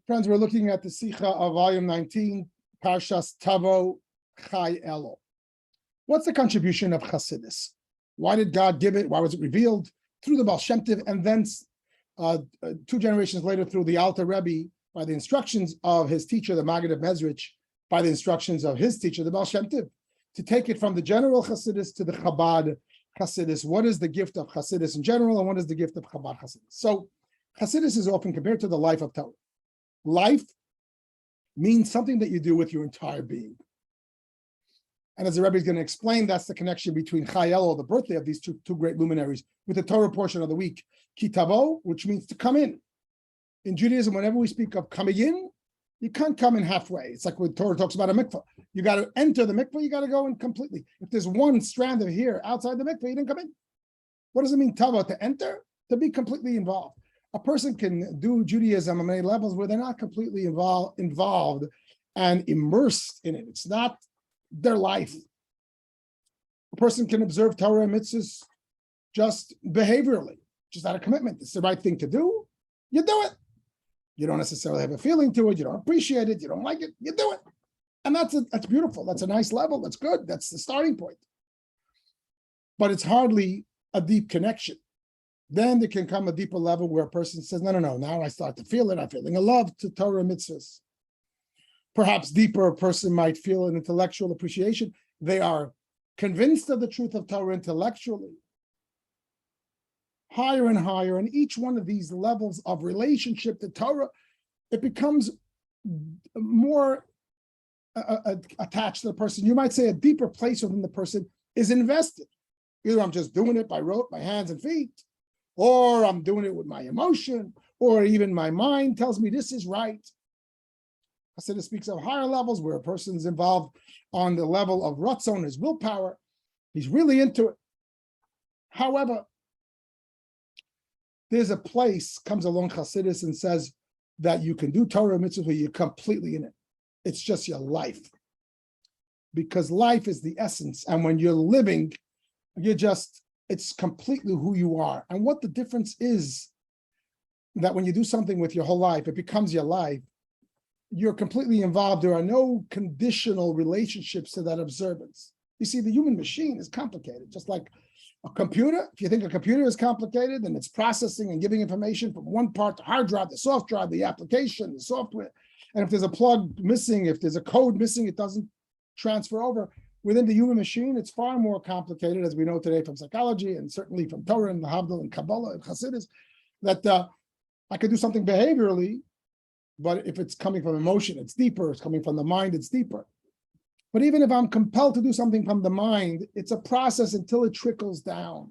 Friends, we're looking at the Sicha of volume 19, Parshas Tavo, Chai Elul. What's the contribution of Hasidis? Why did God give it? Why was it revealed? Through the Baal Shem Tov, and then 2 generations later through the Alter Rabbi, by the instructions of his teacher, the Maggid of Mezrich, by the instructions of his teacher, the Baal Shem Tov, to take it from the general Hasidis to the Chabad Hasidis. What is the gift of Hasidis in general, and what is the gift of Chabad Hasidis? So Hasidis is often compared to the life of Torah. Life means something that you do with your entire being. And as the Rebbe is going to explain, that's the connection between Chai Elul, the birthday of these two great luminaries, with the Torah portion of the week, Ki Tavo, which means to come in. In Judaism, whenever we speak of coming in, you can't come in halfway. It's like when Torah talks about a mikvah. You got to enter the mikvah, you got to go in completely. If there's one strand of hair outside the mikvah, you didn't come in. What does it mean, Tavo? To enter? To be completely involved. A person can do Judaism on many levels where they're not completely involved and immersed in it. It's not their life. A person can observe Torah and mitzvahs just behaviorally, just out of commitment. It's the right thing to do. You do it. You don't necessarily have a feeling to it. You don't appreciate it. You don't like it. You do it. And that's beautiful. That's a nice level. That's good. That's the starting point. But it's hardly a deep connection. Then there can come a deeper level where a person says, no, now I start to feel it. I'm feeling a love to Torah mitzvahs. Perhaps deeper, a person might feel an intellectual appreciation. They are convinced of the truth of Torah intellectually. Higher and higher, and each one of these levels of relationship to Torah, it becomes more attached to the person. You might say a deeper place within the person is invested. Either I'm just doing it by rote, my hands and feet, or I'm doing it with my emotion, or even my mind tells me this is right. Hasidus speaks of higher levels where a person's involved on the level of ratzon, his willpower. He's really into it. However, there's a place, comes along Hasidus and says that you can do Torah mitzvah where you're completely in it. It's just your life. Because life is the essence. And when you're living, it's completely who you are. And what the difference is that when you do something with your whole life, it becomes your life. You're completely involved. There are no conditional relationships to that observance. You see, the human machine is complicated, just like a computer. If you think a computer is complicated and it's processing and giving information from one part, the hard drive, the soft drive, the application, the software, and if there's a plug missing, if there's a code missing, it doesn't transfer over. Within the human machine, it's far more complicated, as we know today from psychology and certainly from Torah and the Havdil and Kabbalah and Hasidus, that I could do something behaviorally, but if it's coming from emotion, it's deeper. It's coming from the mind, it's deeper. But even if I'm compelled to do something from the mind, it's a process until it trickles down.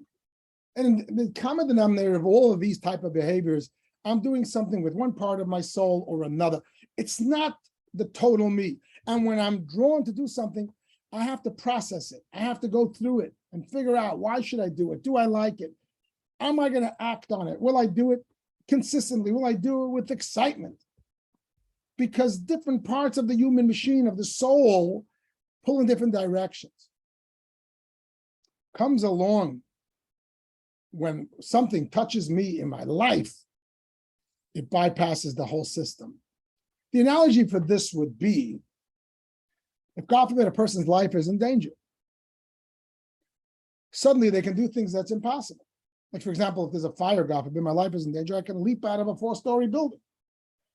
And the common denominator of all of these type of behaviors, I'm doing something with one part of my soul or another. It's not the total me. And when I'm drawn to do something, I have to process it. I have to go through it and figure out, why should I do it? Do I like it? Am I going to act on it? Will I do it consistently? Will I do it with excitement? Because different parts of the human machine, of the soul, pull in different directions. Comes along when something touches me in my life, it bypasses the whole system. The analogy for this would be, if God forbid a person's life is in danger, suddenly they can do things that's impossible. Like, for example, if there's a fire, God forbid, my life is in danger, I can leap out of a 4-story building.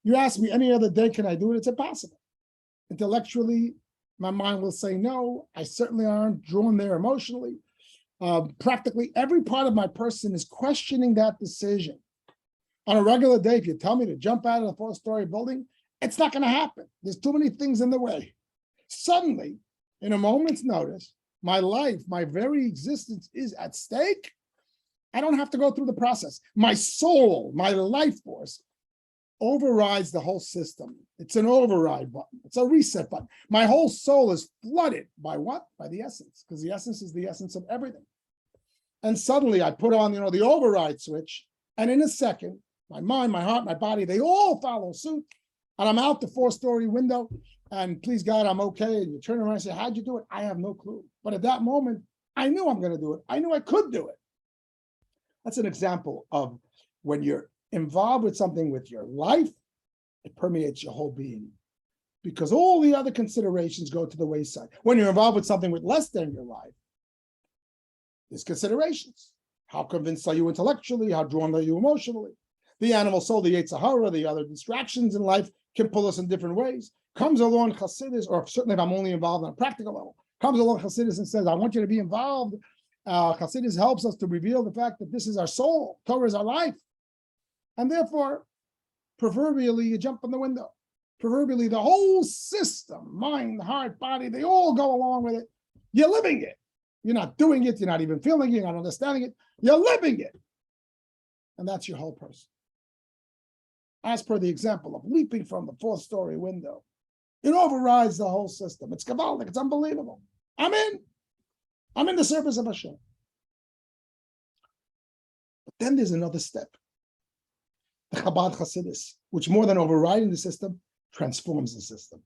You ask me any other day, can I do it? It's impossible. Intellectually, my mind will say no. I certainly aren't drawn there emotionally. Practically every part of my person is questioning that decision. On a regular day, if you tell me to jump out of a 4-story building, it's not going to happen. There's too many things in the way. Suddenly, in a moment's notice, my life, my very existence is at stake. I don't have to go through the process. My soul, my life force, overrides the whole system. It's an override button. It's a reset button. My whole soul is flooded by what? By the essence, because the essence is the essence of everything. And suddenly I put on, the override switch, and in a second, my mind, my heart, my body, they all follow suit. And I'm out the 4-story window, and please God, I'm okay. And you turn around and say, how'd you do it? I have no clue. But at that moment, I knew I'm going to do it. I knew I could do it. That's an example of when you're involved with something with your life, It permeates your whole being, because all the other considerations go to the wayside. When you're involved with something with less than your life, there's considerations. How convinced are you intellectually? How drawn are you emotionally? The animal soul, the Yetzer Hara, the other distractions in life can pull us in different ways. Comes along Hasidus, or certainly if I'm only involved on a practical level, comes along Hasidus and says, I want you to be involved. Hasidus helps us to reveal the fact that this is our soul. Torah is our life. And therefore, proverbially, you jump from the window. Proverbially, the whole system, mind, heart, body, they all go along with it. You're living it. You're not doing it. You're not even feeling it. You're not understanding it. You're living it. And that's your whole person. As per the example of leaping from the fourth-story window, it overrides the whole system. It's Kabbalic. It's unbelievable. I'm in. I'm in the service of Hashem. But then there's another step. The Chabad Hasidus, which more than overriding the system, transforms the system.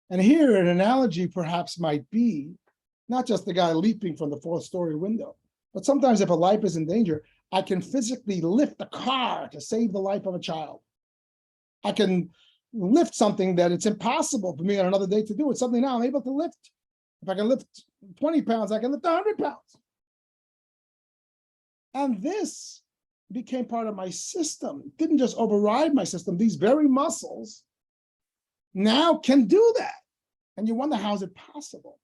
And here an analogy perhaps might be not just the guy leaping from the fourth-story window, but sometimes if a life is in danger, I can physically lift a car to save the life of a child. I can lift something that it's impossible for me on another day to do. It's something now I'm able to lift. If I can lift 20 pounds, I can lift 100 pounds. And this became part of my system. It didn't just override my system. These very muscles now can do that. And you wonder, how is it possible?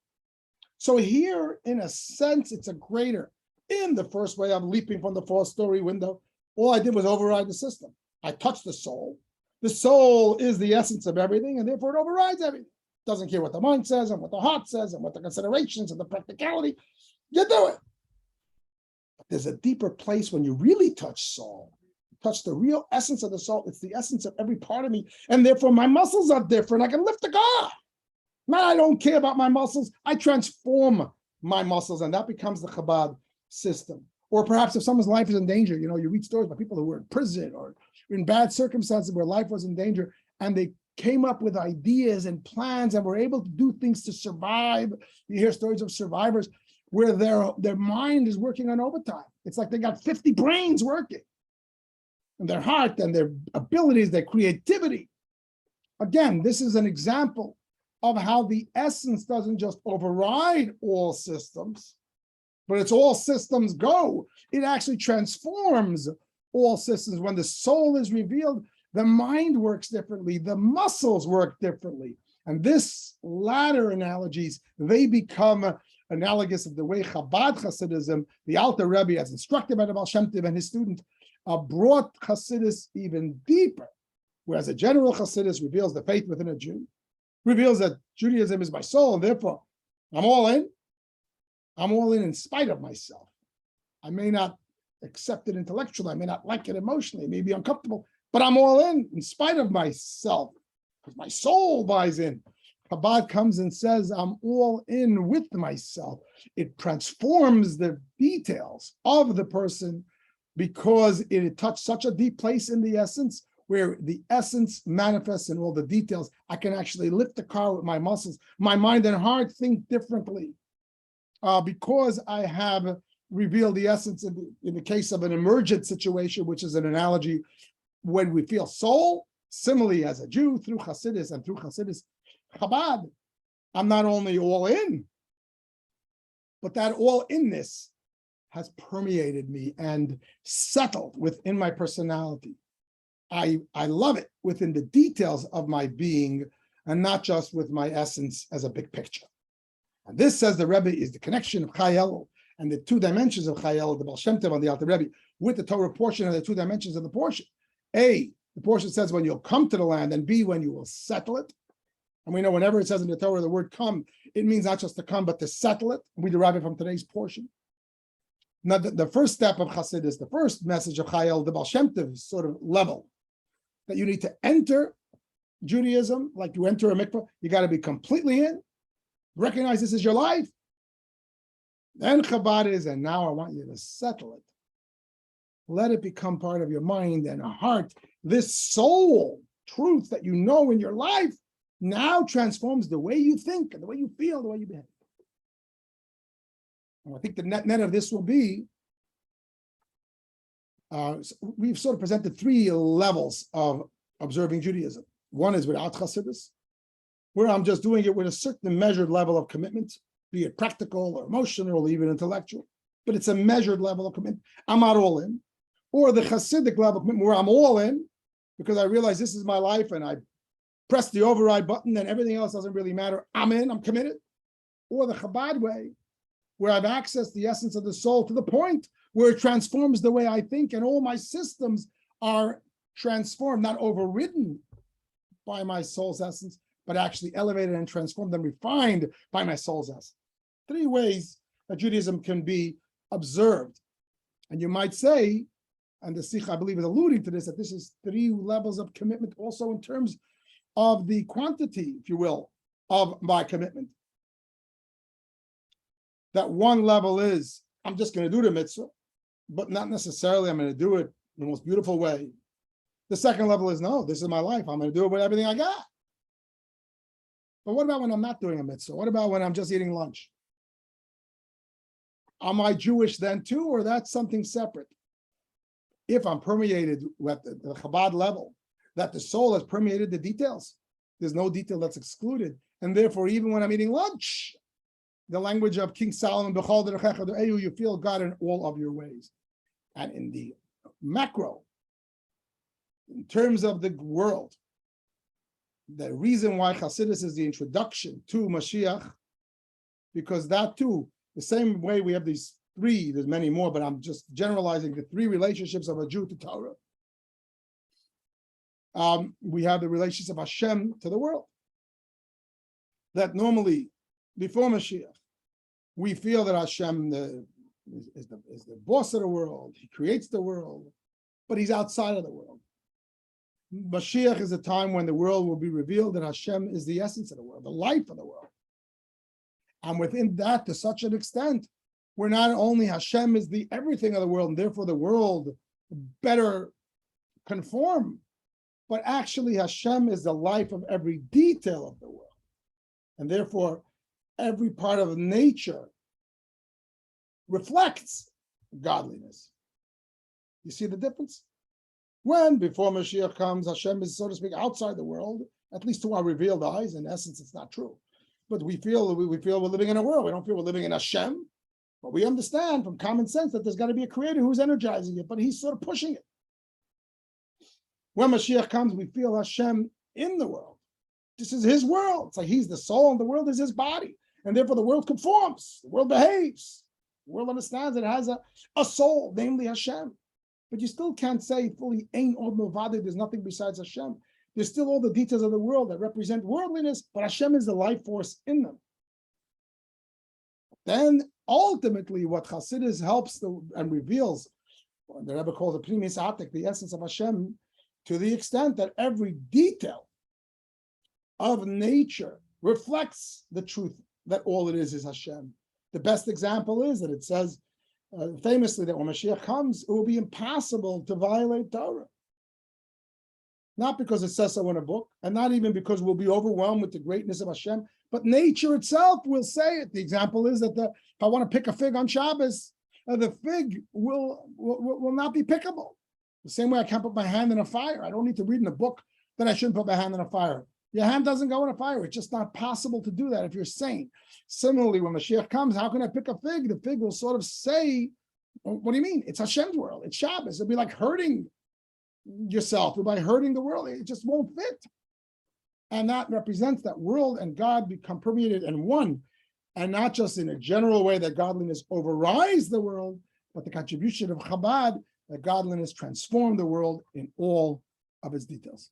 So here, in a sense, it's a greater. In the first way, I'm leaping from the fourth-story window. All I did was override the system. I touched the soul. The soul is the essence of everything, and therefore it overrides everything. Doesn't care what the mind says and what the heart says and what the considerations and the practicality. You do it. But there's a deeper place when you really touch soul. You touch the real essence of the soul. It's the essence of every part of me, and therefore my muscles are different. I can lift the car. Man, I don't care about my muscles. I transform my muscles, and that becomes the Chabad system. Or perhaps if someone's life is in danger, you read stories about people who were in prison or in bad circumstances where life was in danger, and they came up with ideas and plans and were able to do things to survive. You hear stories of survivors where their mind is working on overtime. It's like they got 50 brains working, and their heart and their abilities, their creativity. Again, this is an example of how the essence doesn't just override all systems, but it's all systems go. It actually transforms all systems. When the soul is revealed, the mind works differently, the muscles work differently. And this latter analogies, they become analogous of the way Chabad Hasidism, the Alter Rebbe, as instructed by the Baal Shem Tov and his student, brought Hasidus even deeper. Whereas a general Hasidus reveals the faith within a Jew, reveals that Judaism is my soul, and therefore I'm all in. I'm all in spite of myself. I may not accept it intellectually. I may not like it emotionally. It may be uncomfortable, but I'm all in spite of myself, because my soul buys in. Chabad comes and says, I'm all in with myself. It transforms the details of the person because it touched such a deep place in the essence, where the essence manifests in all the details. I can actually lift the car with my muscles. My mind and heart think differently. Because I have revealed the essence in the case of an emergent situation, which is an analogy when we feel soul, similarly as a Jew, through Hasidus and through Hasidus Chabad, I'm not only all in, but that all inness has permeated me and settled within my personality. I love it within the details of my being and not just with my essence as a big picture. And this, says the Rebbe, is the connection of Chai Elul and the two dimensions of Chai Elul, the Baal Shem Tov and the Alter Rebbe, with the Torah portion and the two dimensions of the portion. A, the portion says when you'll come to the land, and B, when you will settle it. And we know whenever it says in the Torah the word come, it means not just to come, but to settle it. We derive it from today's portion. Now, the first step of Hasidus, the first message of Chai Elul, the Baal Shem Tov sort of level, that you need to enter Judaism like you enter a mikvah. You got to be completely in. Recognize this is your life. Then Chabad is, and now I want you to settle it. Let it become part of your mind and heart. This soul truth that you know in your life now transforms the way you think and the way you feel, the way you behave. And I think the net of this will be, we've sort of presented three levels of observing Judaism. One is without Hasidis, where I'm just doing it with a certain measured level of commitment, be it practical or emotional or even intellectual, but it's a measured level of commitment. I'm not all in. Or the Hasidic level of commitment where I'm all in because I realize this is my life and I press the override button and everything else doesn't really matter. I'm in, I'm committed. Or the Chabad way, where I've accessed the essence of the soul to the point where it transforms the way I think and all my systems are transformed, not overridden by my soul's essence, but actually elevated and transformed and refined by my soul's essence. Three ways that Judaism can be observed. And you might say, and the Sicha, I believe, is alluding to this, that this is three levels of commitment also in terms of the quantity, if you will, of my commitment. That one level is, I'm just going to do the mitzvah, but not necessarily I'm going to do it in the most beautiful way. The second level is, no, this is my life. I'm going to do it with everything I got. But what about when I'm not doing a mitzvah? What about when I'm just eating lunch? Am I Jewish then too, or that's something separate? If I'm permeated with the Chabad level, that the soul has permeated the details, there's no detail that's excluded. And therefore, even when I'm eating lunch, the language of King Solomon, you feel God in all of your ways. And in the macro, in terms of the world, the reason why Hasidus is the introduction to Mashiach, because that too, the same way we have these three, there's many more, but I'm just generalizing the three relationships of a Jew to Torah. We have the relationship of Hashem to the world. That normally, before Mashiach, we feel that Hashem is the boss of the world. He creates the world, but he's outside of the world. Mashiach is a time when the world will be revealed that Hashem is the essence of the world, the life of the world. And within that, to such an extent, where not only Hashem is the everything of the world, and therefore the world better conform, but actually Hashem is the life of every detail of the world. And therefore, every part of nature reflects godliness. You see the difference? When, before Mashiach comes, Hashem is, so to speak, outside the world, at least to our revealed eyes. In essence, it's not true. But we feel we're living in a world. We don't feel we're living in Hashem. But we understand from common sense that there's got to be a creator who's energizing it, but he's sort of pushing it. When Mashiach comes, we feel Hashem in the world. This is his world. It's like he's the soul and the world is his body. And therefore the world conforms. The world behaves. The world understands it has a soul, namely Hashem. But you still can't say fully, Ein Od Milvado, there's nothing besides Hashem. There's still all the details of the world that represent worldliness, but Hashem is the life force in them. Then ultimately what Hasidus helps and reveals, the Rebbe calls the Primis Atik, the essence of Hashem, to the extent that every detail of nature reflects the truth that all it is Hashem. The best example is that it says famously that when Mashiach comes, it will be impossible to violate Torah. Not because it says so in a book, and not even because we'll be overwhelmed with the greatness of Hashem, but nature itself will say it. The example is that if I want to pick a fig on Shabbos, the fig will not be pickable. The same way I can't put my hand in a fire. I don't need to read in a book that I shouldn't put my hand in a fire. Your hand doesn't go in a fire. It's just not possible to do that if you're sane. Similarly, when Mashiach comes, how can I pick a fig? The fig will sort of say, what do you mean? It's Hashem's world. It's Shabbos. It'll be like hurting yourself by hurting the world. It just won't fit. And that represents that world and God become permeated in one, and not just in a general way that godliness overrides the world, but the contribution of Chabad, that godliness transformed the world in all of its details.